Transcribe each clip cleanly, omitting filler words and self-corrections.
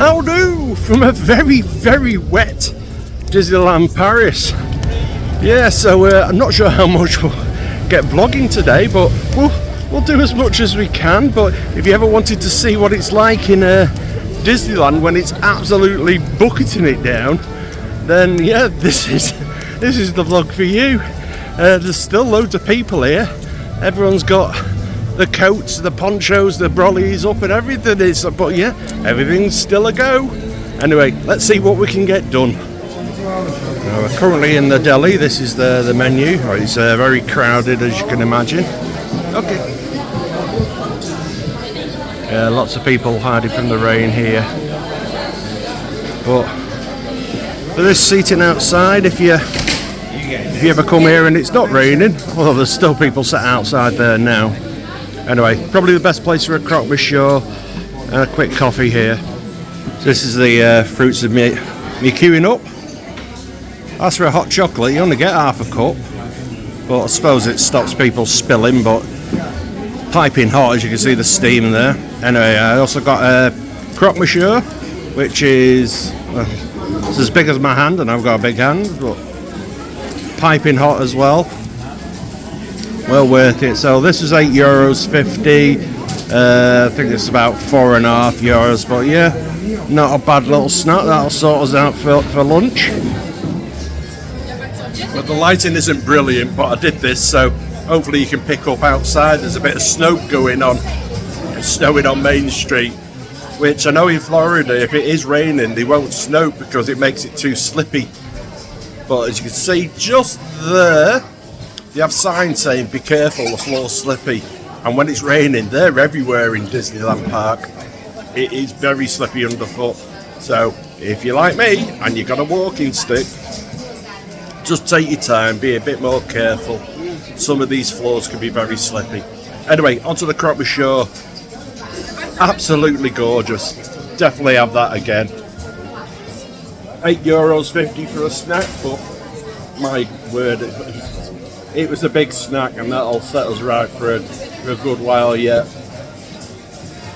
How do from a very, very wet Disneyland Paris. Yeah, so I'm not sure how much we'll get vlogging today, but we'll do as much as we can. But if you ever wanted to see what it's like in Disneyland when it's absolutely bucketing it down, then yeah, this is the vlog for you. There's still loads of people here. Everyone's got the coats, the ponchos, the brollies up and everything. But yeah, everything's still a go. Anyway, let's see what we can get done. We're currently in the deli. This is the menu. It's very crowded, as you can imagine. Okay. Yeah, lots of people hiding from the rain here. But for this seating outside, if you ever come here and it's not raining, well, there's still people sat outside there now. Anyway, probably the best place for a croque monsieur and a quick coffee here. So this is the fruits of me queuing up. As for a hot chocolate, you only get half a cup, but I suppose it stops people spilling, but piping hot, as you can see the steam there. Anyway, I also got a croque monsieur, which is it's as big as my hand, and I've got a big hand, but piping hot as well. Well worth it. So this is €8.50. I think it's about €4.50, but yeah, not a bad little snack. That'll sort us out for lunch. But the lighting isn't brilliant, but I did this so hopefully you can pick up outside. There's a bit of snow going on. It's snowing on Main Street, which I know in Florida, if it is raining, they won't snow because it makes it too slippy. But as you can see just there, they have signs saying be careful, the floor's slippy. And when it's raining, they're everywhere in Disneyland Park. It is very slippy underfoot. So if you're like me and you've got a walking stick, just take your time, be a bit more careful. Some of these floors can be very slippy. Anyway, onto the croque monsieur. Absolutely gorgeous. Definitely have that again. €8.50 for a snack, but my word, it was a big snack, and that'll set us right for a good while yet.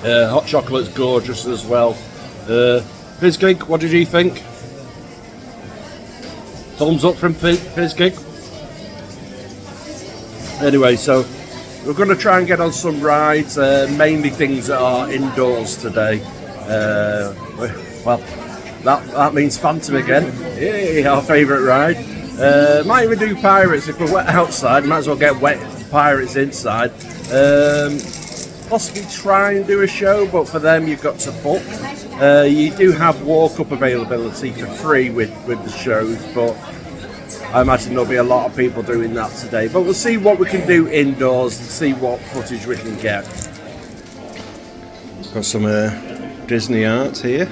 Hot chocolate's gorgeous as well. Fizzgig, what did you think? Thumbs up from Fizzgig. Anyway, so we're going to try and get on some rides, mainly things that are indoors today. Well, that means Phantom again. Yay, our favourite ride. Might even do Pirates if we're wet outside. Might as well get wet Pirates inside. Possibly try and do a show, but for them you've got to book. You do have walk-up availability for free with the shows, but I imagine there'll be a lot of people doing that today. But we'll see what we can do indoors and see what footage we can get. Got some Disney art here.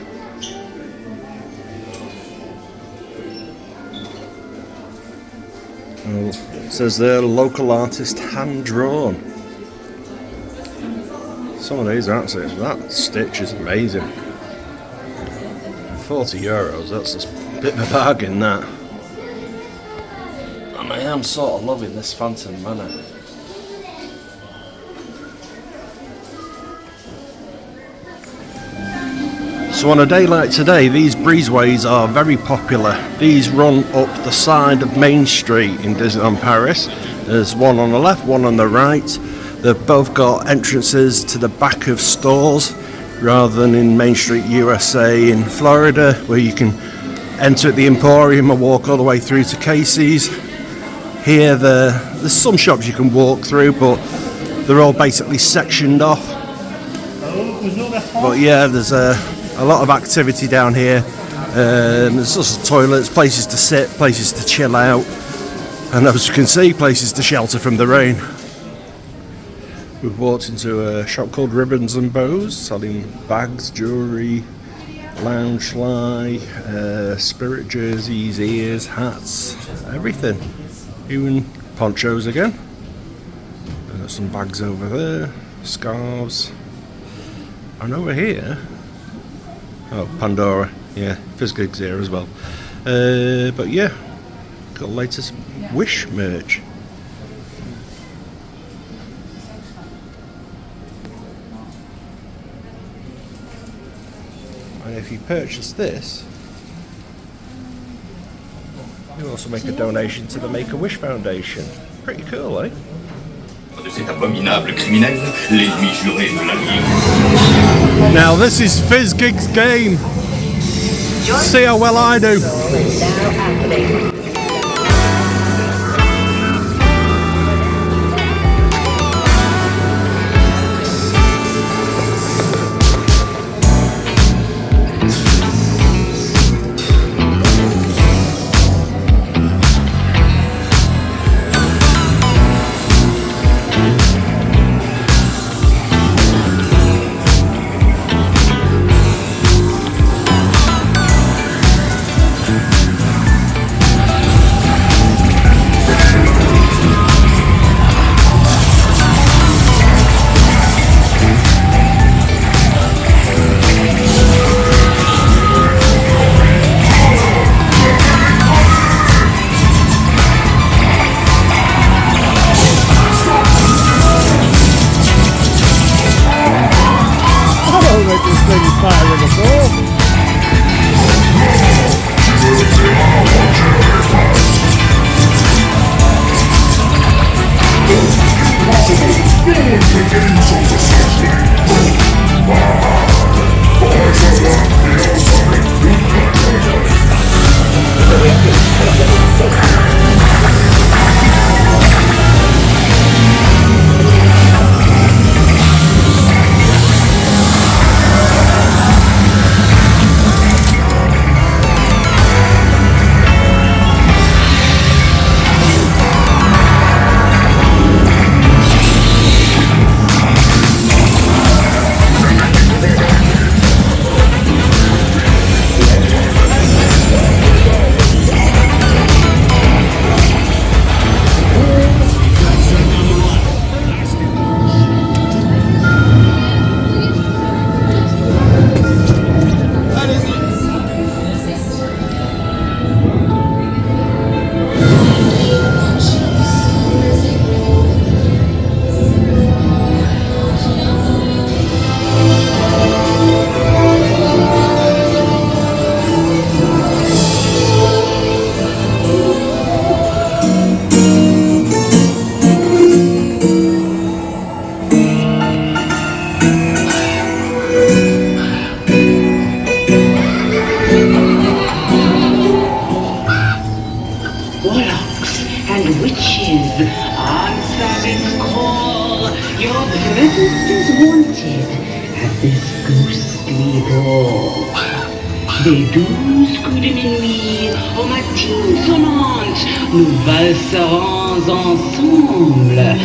Well, it says there, local artist, hand drawn. Some of these are actually, that stitch is amazing. €40, that's a bit of a bargain, that. And I am sort of loving this Phantom Manor. So on a day like today, these breezeways are very popular. These run up the side of Main Street in Disneyland Paris. There's one on the left, one on the right. They've both got entrances to the back of stores, rather than in Main Street USA in Florida, where you can enter at the Emporium and walk all the way through to Casey's. Here there's some shops you can walk through, but they're all basically sectioned off. But yeah, there's a lot of activity down here. There's also toilets, places to sit, places to chill out, and as you can see, places to shelter from the rain. We've walked into a shop called Ribbons and Bows, selling bags, jewellery, lounge fly, spirit jerseys, ears, hats, everything. Even ponchos again. We've got some bags over there, scarves. And over here, oh, Pandora, yeah, Fizzgig's here as well. But yeah, got the latest Wish merch. And if you purchase this, you also make a donation to the Make-A-Wish Foundation. Pretty cool, eh? De cet abominable criminel, l'ennemi juré de la Ligue. Now this is FizzGig's game. See how well I do. Des 12 coups de minuit aux matines sonnantes, nous valserons ensemble,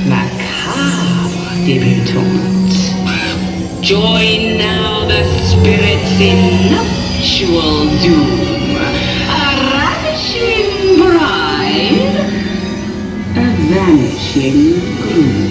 macabre débutante. Join now the spirits in nuptial doom, a ravishing bride, a vanishing groom.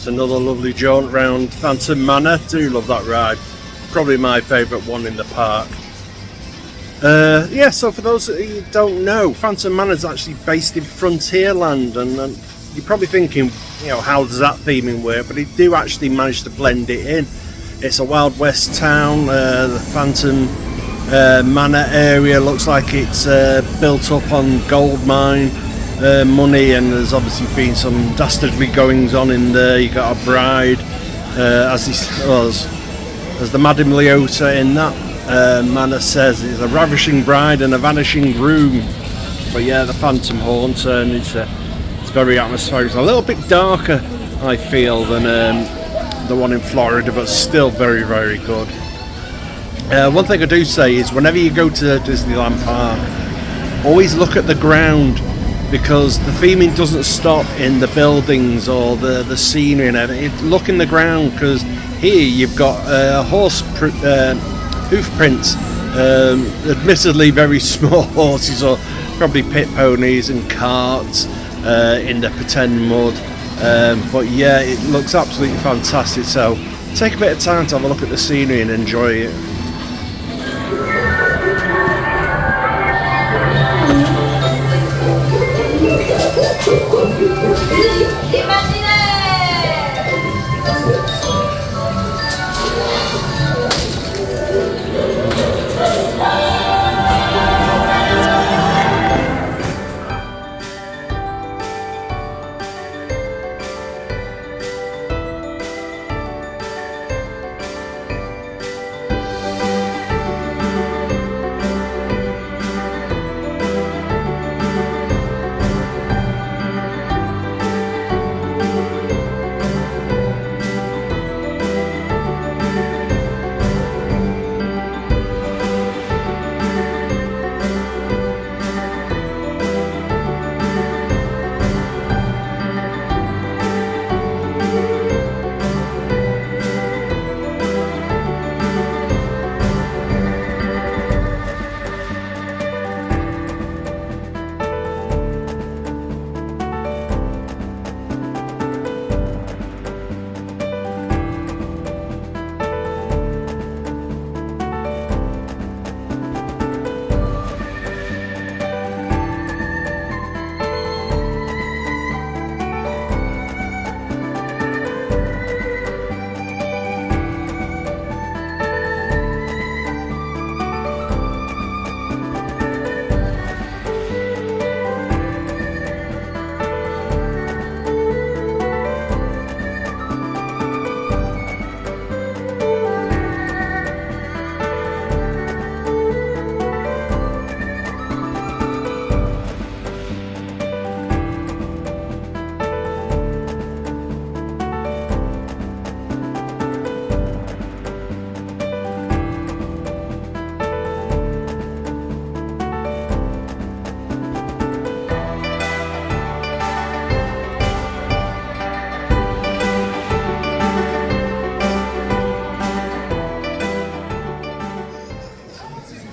Another lovely jaunt round Phantom Manor. Do love that ride. Probably my favourite one in the park. Yeah, so for those who don't know, Phantom Manor is actually based in Frontierland, and you're probably thinking, you know, how does that theming work? But they do actually manage to blend it in. It's a Wild West town. The Phantom Manor area looks like it's built up on gold mine money, and there's obviously been some dastardly goings on in there. You got a bride as the Madame Leota in that manner says, it's a ravishing bride and a vanishing groom. But yeah, the Phantom Haunter, and it's very atmospheric. It's a little bit darker, I feel, than the one in Florida, but still very, very good. One thing I do say is, whenever you go to Disneyland Park, always look at the ground, because the theming doesn't stop in the buildings or the scenery and everything. Look in the ground, because here you've got hoof prints, admittedly very small horses, or probably pit ponies and carts in the pretend mud. But yeah, it looks absolutely fantastic. So take a bit of time to have a look at the scenery and enjoy it.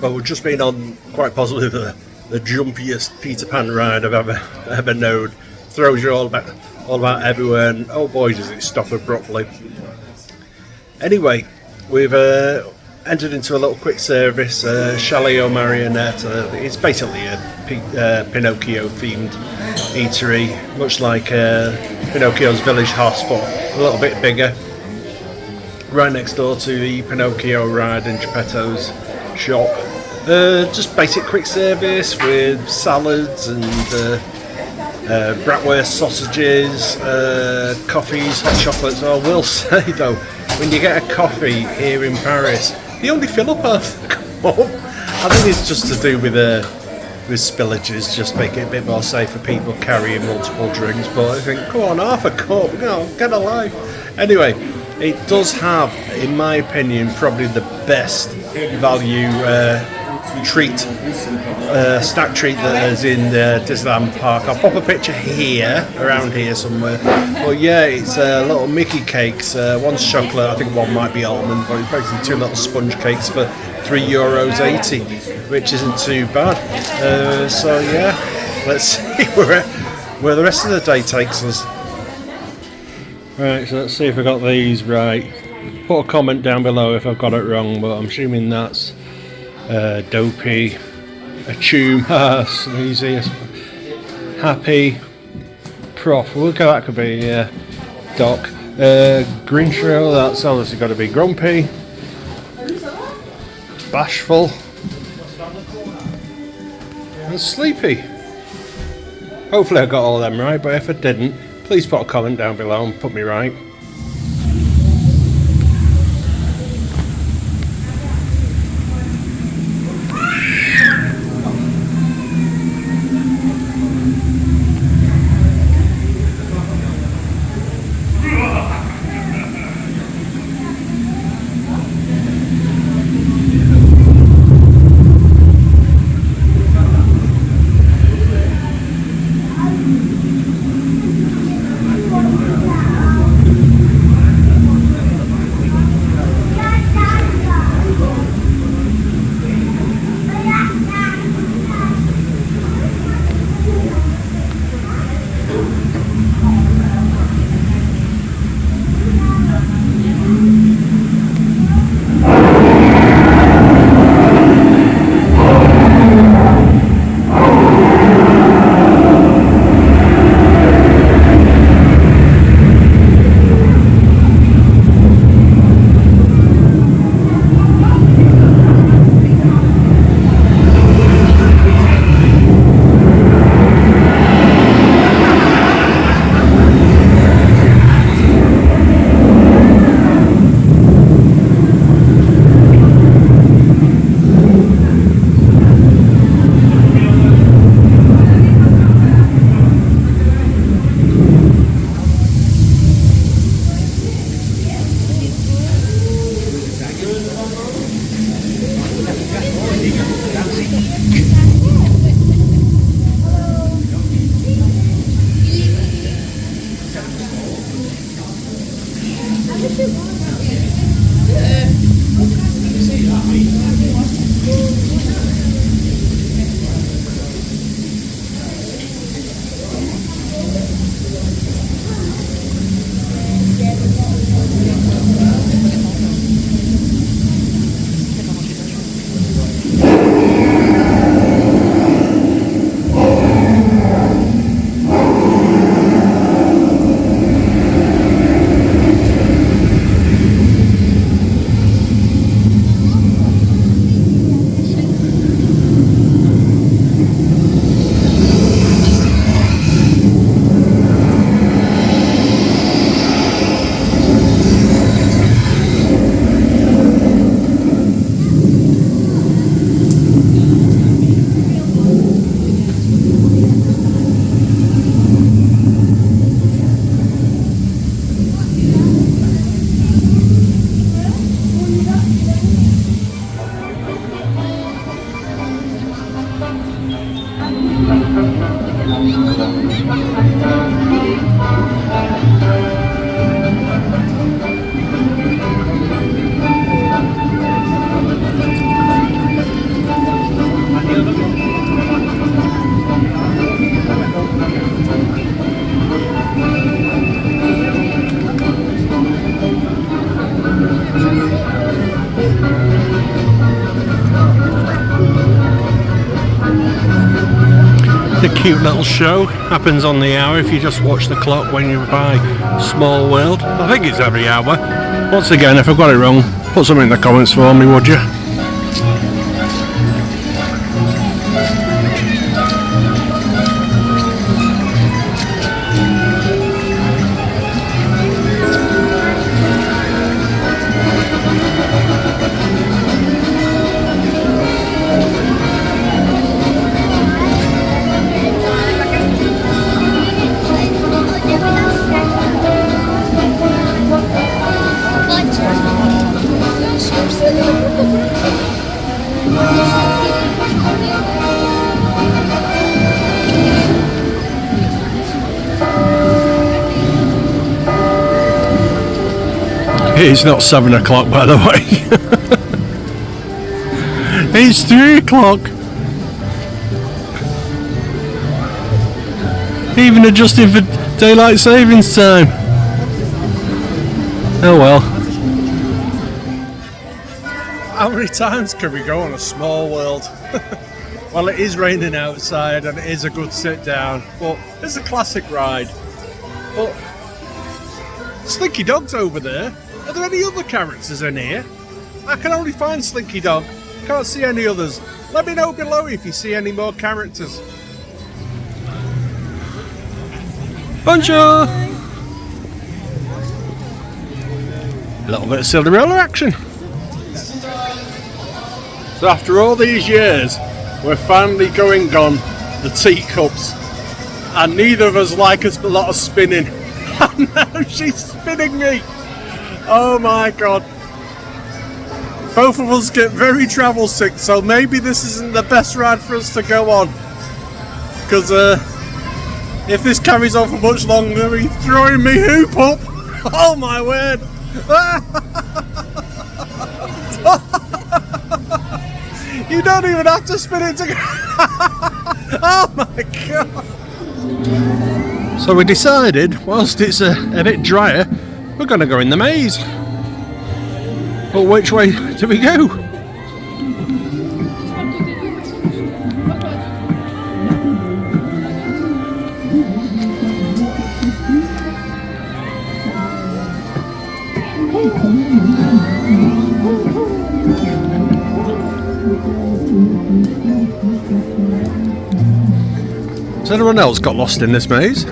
Well, we've just been on, quite possibly, the jumpiest Peter Pan ride I've ever known. Throws you all about everywhere, and oh boy, does it stop abruptly. Anyway, we've entered into a little quick service, Chalet au Marionette. It's basically a Pinocchio themed eatery, much like Pinocchio's Village Hospital, a little bit bigger. Right next door to the Pinocchio ride in Geppetto's shop. Just basic quick service with salads and bratwurst sausages, coffees, hot chocolates. I will say though, when you get a coffee here in Paris, they only fill up half the cup. I think it's just to do with spillages, just make it a bit more safe for people carrying multiple drinks. But I think, come on, half a cup, get a life. Anyway, it does have, in my opinion, probably the best value treat, snack treat that is in Disneyland Park. I'll pop a picture here, around here somewhere. But yeah, it's little Mickey cakes. One's chocolate, I think one might be almond, but it's basically two little sponge cakes for €3.80, which isn't too bad. So yeah, let's see where the rest of the day takes us. Right, so let's see if I got these right. Put a comment down below if I've got it wrong, but I'm assuming that's Dopey, Achum, Sneezy, Happy, Prof. Look how that could be, yeah. Doc, Grinchrow, that's obviously got to be Grumpy, Bashful, and Sleepy. Hopefully I got all of them right, but if I didn't, please put a comment down below and put me right. The cute little show happens on the hour if you just watch the clock when you buy Small World. I think it's every hour. Once again, if I've got it wrong, put something in the comments for me, would you? It's not 7 o'clock, by the way. It's 3 o'clock. Even adjusted for daylight savings time. Oh well. How many times can we go on a Small World? Well, it is raining outside and it is a good sit down, but it's a classic ride. But Slinky Dog's over there. Are there any other characters in here? I can only find Slinky Dog. Can't see any others. Let me know below if you see any more characters. Bonjour! A little bit of Cinderella action. So after all these years, we're finally going on the teacups. And neither of us like a lot of spinning. Oh no, she's spinning me! Oh my god. Both of us get very travel sick, so maybe this isn't the best ride for us to go on. Because if this carries on for much longer, he's throwing me hoop up. Oh my word. You don't even have to spin it together. Oh my god. So we decided, whilst it's a bit drier, we're going to go in the maze. But which way do we go? Has anyone else got lost in this maze?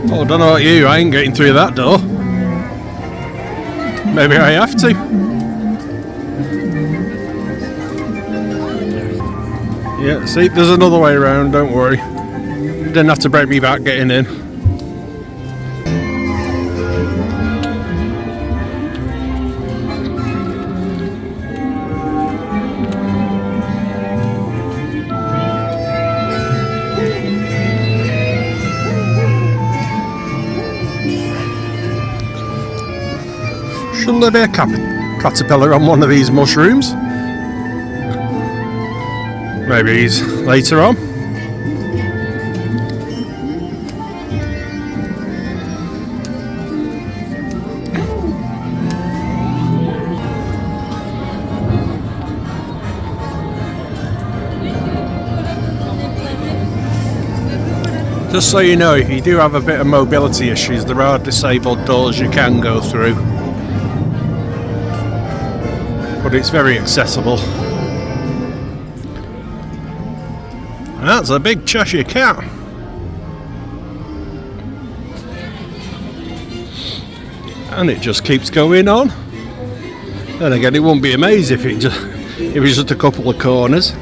Oh, I don't know about you, I ain't getting through that door. Maybe I have to. Yeah, see, there's another way around, don't worry. Didn't have to break me back getting in. Shouldn't there be a caterpillar on one of these mushrooms? Maybe he's later on. Just so you know, if you do have a bit of mobility issues, there are disabled doors you can go through. But it's very accessible. That's a big Cheshire cat. And it just keeps going on. Then again, it won't be amazed if it's just a couple of corners.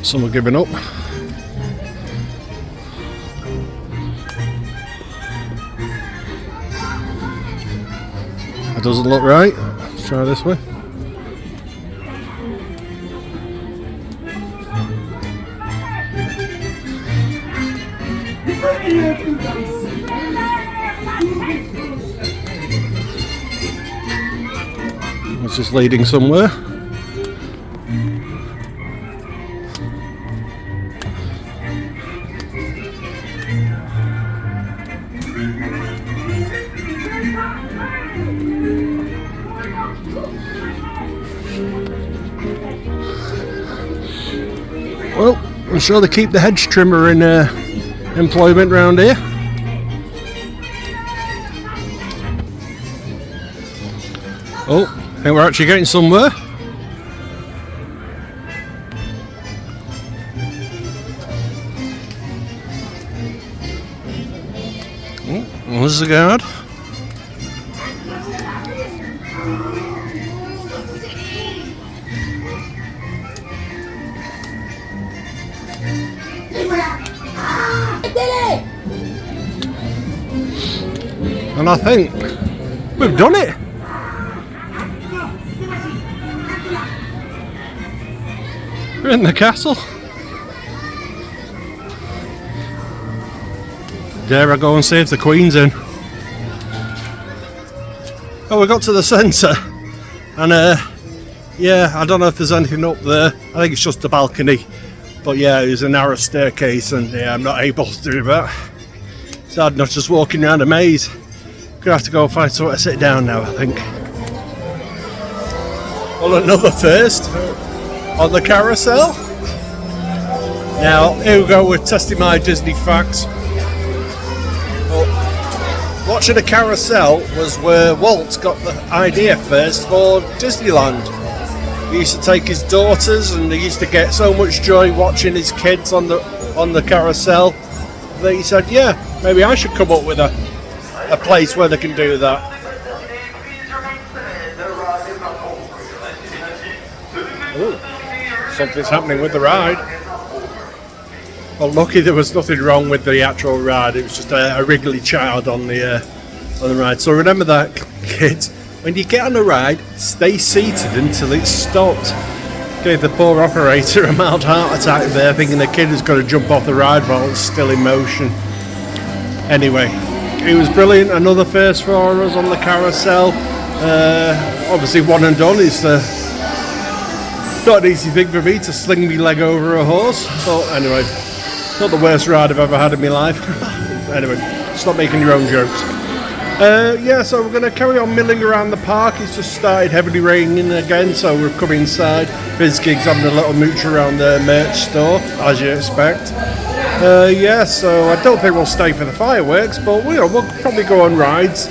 Some are giving up. That doesn't look right. Let's try this way. It's just leading somewhere. Well, I'm sure they keep the hedge trimmer in employment round here. Oh, I think we're actually getting somewhere. Oh, there's the guard. And I think we've done it. We're in the castle. Dare I go and see if the Queen's in? Oh, we got to the centre, and yeah, I don't know if there's anything up there. I think it's just a balcony, but yeah, there's a narrow staircase, and yeah, I'm not able to do that. So I'm not just walking around a maze. Gonna have to go and find somewhere to sit down now, I think. Well, another first on the carousel. Now, here we go with testing my Disney facts. Well, watching a carousel was where Walt got the idea first for Disneyland. He used to take his daughters, and he used to get so much joy watching his kids on the carousel that he said, yeah, maybe I should come up with a place where they can do that. Ooh, something's happening with the ride. Well, lucky there was nothing wrong with the actual ride. It was just a wriggly child on the ride. So remember that, kids. When you get on a ride, stay seated until it's stopped. Gave the poor operator a mild heart attack there, thinking the kid was going to jump off the ride while it's still in motion. Anyway, it was brilliant. Another first for us on the carousel. Obviously, one and done is not an easy thing for me to sling me leg over a horse. But anyway, not the worst ride I've ever had in my life. Anyway, stop making your own jokes. Yeah, so we're going to carry on milling around the park. It's just started heavily raining again, so we've come inside. BizGig's having a little mooch around the merch store, as you expect. Yeah, so I don't think we'll stay for the fireworks, but we'll probably go on rides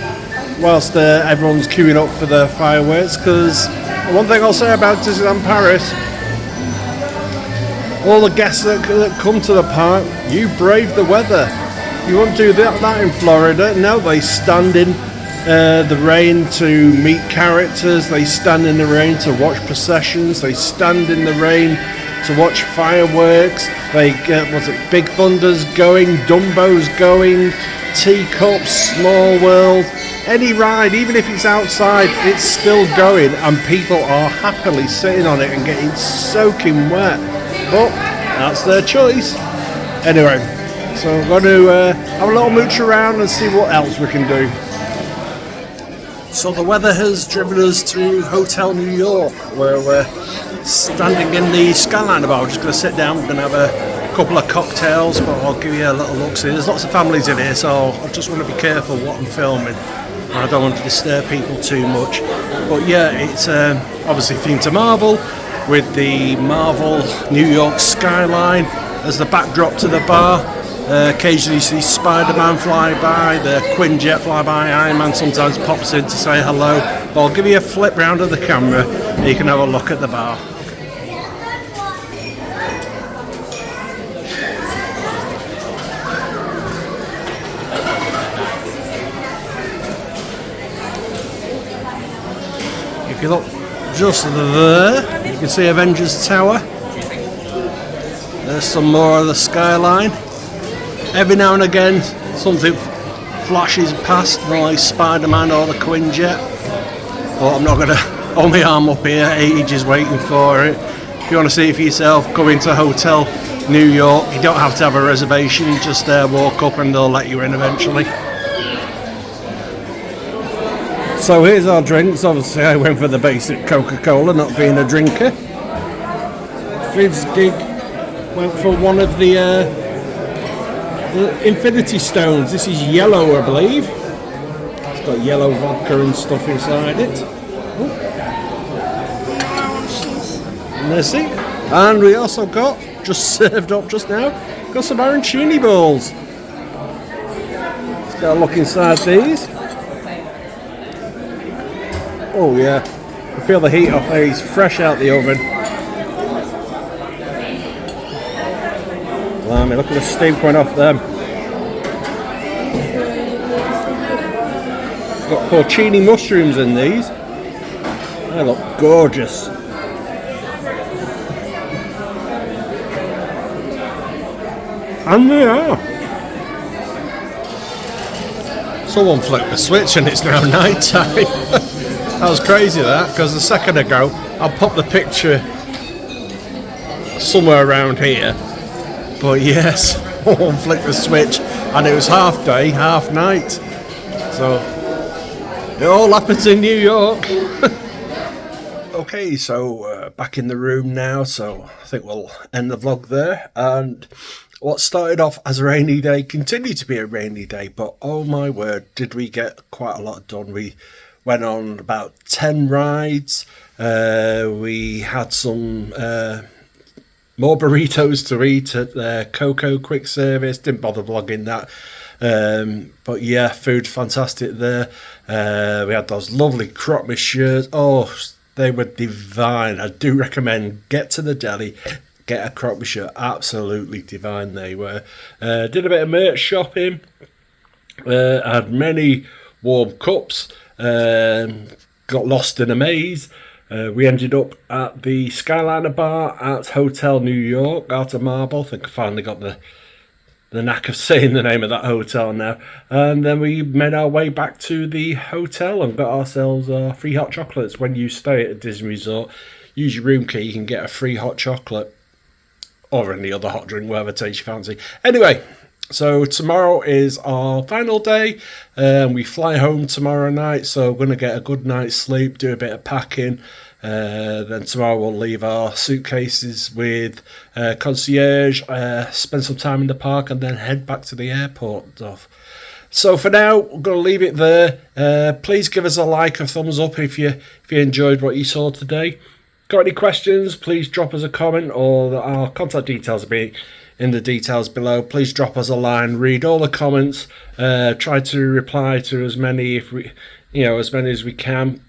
whilst everyone's queuing up for the fireworks, because one thing I'll say about Disneyland Paris, all the guests that come to the park, you brave the weather. You won't do that in Florida. No, they stand in the rain to meet characters. They stand in the rain to watch processions. They stand in the rain to watch fireworks. They get, Big Thunder's going, Dumbo's going, Teacups, Small World, any ride, even if it's outside, it's still going, and people are happily sitting on it and getting soaking wet. But that's their choice. Anyway, so I'm going to have a little mooch around and see what else we can do. So the weather has driven us to Hotel New York, where we're standing in the Skyliner bar. We're just going to sit down, we're going to have a couple of cocktails, but I'll give you a little look. See, there's lots of families in here, so I just want to be careful what I'm filming. I don't want to disturb people too much. But yeah, it's obviously themed to Marvel, with the Marvel New York skyline as the backdrop to the bar. Occasionally you see Spider-Man fly by, the Quinjet fly by, Iron Man sometimes pops in to say hello. But I'll give you a flip round of the camera and you can have a look at the bar. If you look just there, you can see Avengers Tower. There's some more of the skyline. Every now and again something flashes past, like Spider-Man or the Quinjet. But I'm not going to hold my arm up here, ages waiting for it. If you want to see it for yourself, come into Hotel New York. You don't have to have a reservation, just walk up and they'll let you in eventually. So here's our drinks. Obviously I went for the basic Coca-Cola, not being a drinker. Fizz Gig went for one of the Infinity Stones. This is yellow, I believe. It's got yellow vodka and stuff inside it. Ooh. And there's it. And we also got, just served up just now, got some arancini balls. Let's get a look inside these. Oh yeah, you feel the heat off these, fresh out the oven. Blimey, look at the steam coming off them. Got porcini mushrooms in these. They look gorgeous. And they are. Someone flicked the switch and it's now night time. That was crazy that, because a second ago I popped the picture somewhere around here. But yes, one flicked the switch and it was half day, half night. So it all happens in New York. Okay, so back in the room now, so I think we'll end the vlog there. And what started off as a rainy day continued to be a rainy day, but oh my word, did we get quite a lot done. We went on about 10 rides. We had some more burritos to eat at the Coco quick service. Didn't bother vlogging that. But yeah, food fantastic there. We had those lovely croque monsieurs. Oh, they were divine. I do recommend get to the deli, get a croque monsieur. Absolutely divine they were. Did a bit of merch shopping. Had many warm cups. Got lost in a maze. We ended up at the Skyliner bar at Hotel New York, out of Marble. I think I finally got the knack of saying the name of that hotel now. And then we made our way back to the hotel and got ourselves free hot chocolates. When you stay at a Disney resort, use your room key, you can get a free hot chocolate or any other hot drink, whatever takes your fancy. Anyway, so tomorrow is our final day. We fly home tomorrow night, so we're going to get a good night's sleep, do a bit of packing. Then tomorrow we'll leave our suitcases with concierge, spend some time in the park, and then head back to the airport. So for now, we're going to leave it there. Please give us a like, a thumbs up if you enjoyed what you saw today. Got any questions, please drop us a comment, or our contact details will be in the details below. Please drop us a line, read all the comments, try to reply to as many as we can.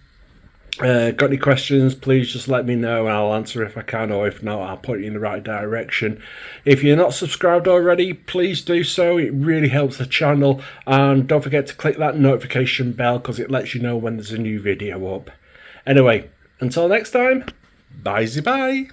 Got any questions, please just let me know and I'll answer if I can, or if not, I'll point you in the right direction. If you're not subscribed already, please do so. It really helps the channel, and don't forget to click that notification bell because it lets you know when there's a new video up. Anyway, until next time, bye-bye.